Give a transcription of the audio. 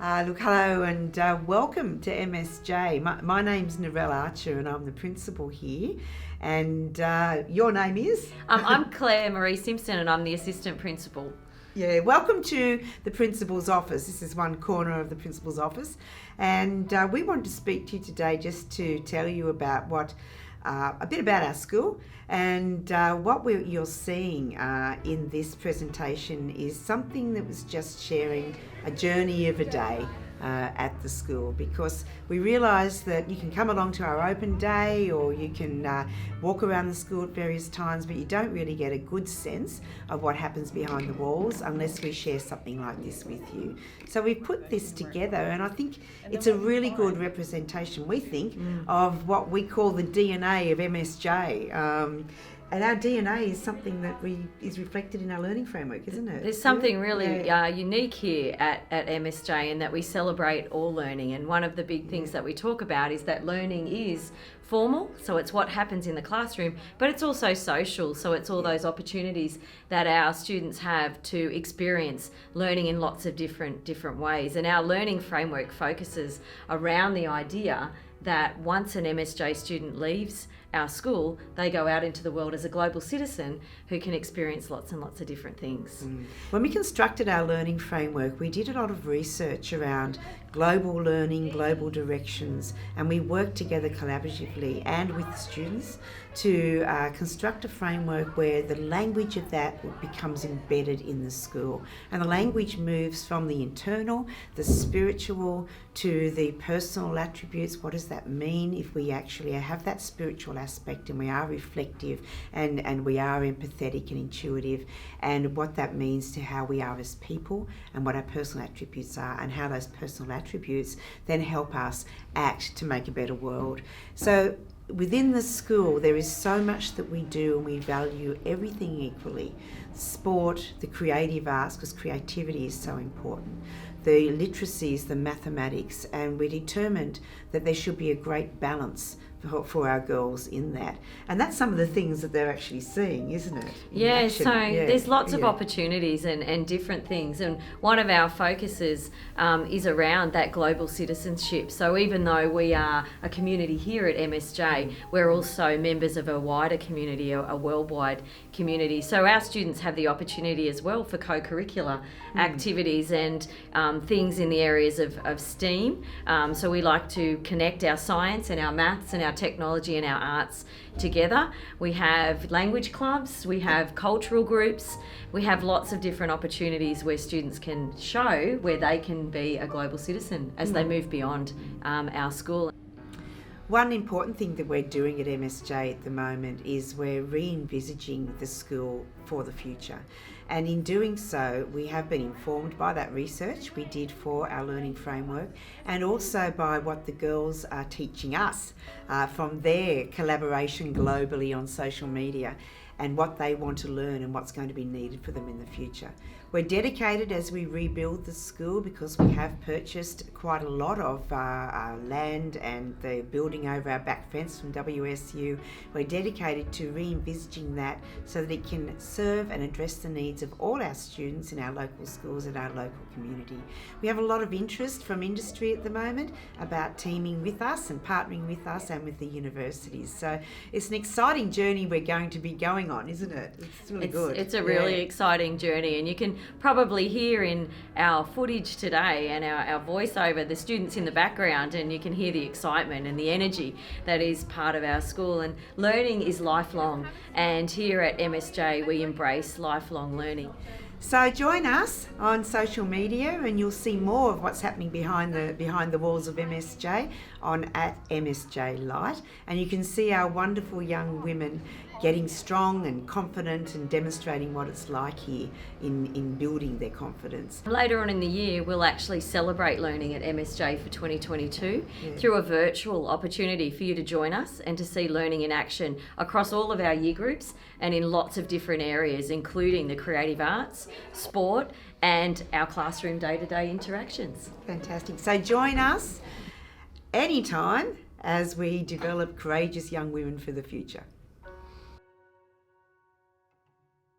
Look, hello and welcome to MSJ. My name's Narelle Archer and I'm the principal here. And your name is? I'm Claire Marie Simpson and I'm the assistant principal. Yeah, welcome to the principal's office. This is one corner of the principal's office. And we want to speak to you today just to tell you about a bit about our school, and what you're seeing in this presentation is something that was just sharing a journey of a day at the school, because we realised that you can come along to our open day or you can walk around the school at various times, but you don't really get a good sense of what happens behind the walls unless we share something like this with you. So we've put this together, and I think it's a really good representation, we think, of what we call the DNA of MSJ. And our DNA is something that is reflected in our learning framework, isn't it? There's something really unique here at MSJ in that we celebrate all learning. And one of the big things that we talk about is that learning is formal, so it's what happens in the classroom, but it's also social, so it's all those opportunities that our students have to experience learning in lots of different ways. And our learning framework focuses around the idea that once an MSJ student leaves our school, they go out into the world as a global citizen who can experience lots and lots of different things. When we constructed our learning framework, we did a lot of research around global learning, global directions, and we worked together collaboratively and with the students to construct a framework where the language of that becomes embedded in the school. And the language moves from the internal, the spiritual, to the personal attributes. What does that mean if we actually have that spiritual aspect and we are reflective and we are empathetic and intuitive, and what that means to how we are as people and what our personal attributes are, and how those personal attributes then help us act to make a better world. So within the school, there is so much that we do, and we value everything equally. Sport, the creative arts, because creativity is so important, the literacies, the mathematics, and we're determined that there should be a great balance for our girls in that. And that's some of the things that they're actually seeing, isn't it? There's lots of opportunities and different things, and one of our focuses is around that global citizenship. So even though we are a community here at MSJ, we're also members of a wider community, a worldwide community. So our students have the opportunity as well for co-curricular activities and things in the areas of STEAM. So we like to connect our science and our maths and our technology and our arts together. We have language clubs, we have cultural groups, we have lots of different opportunities where students can show where they can be a global citizen as they move beyond our school. One important thing that we're doing at MSJ at the moment is we're re-envisaging the school for the future. And in doing so, we have been informed by that research we did for our learning framework, and also by what the girls are teaching us from their collaboration globally on social media, and what they want to learn and what's going to be needed for them in the future. We're dedicated as we rebuild the school, because we have purchased quite a lot of land and the building over our back fence from WSU. We're dedicated to re-envisaging that so that it can serve and address the needs of all our students in our local schools and our local community. We have a lot of interest from industry at the moment about teaming with us and partnering with us and with the universities. So it's an exciting journey we're going to be going on, isn't it? It's really good. It's a really exciting journey, and you can probably hear in our footage today and our voiceover the students in the background, and you can hear the excitement and the energy that is part of our school. And learning is lifelong, and here at MSJ we embrace lifelong learning. So join us on social media, and you'll see more of what's happening behind the walls of MSJ on @MSJ Light, and you can see our wonderful young women getting strong and confident and demonstrating what it's like here in building their confidence. Later on in the year, we'll actually celebrate learning at MSJ for 2022 through a virtual opportunity for you to join us and to see learning in action across all of our year groups and in lots of different areas, including the creative arts, sport, and our classroom day-to-day interactions. Fantastic. So join us anytime as we develop courageous young women for the future.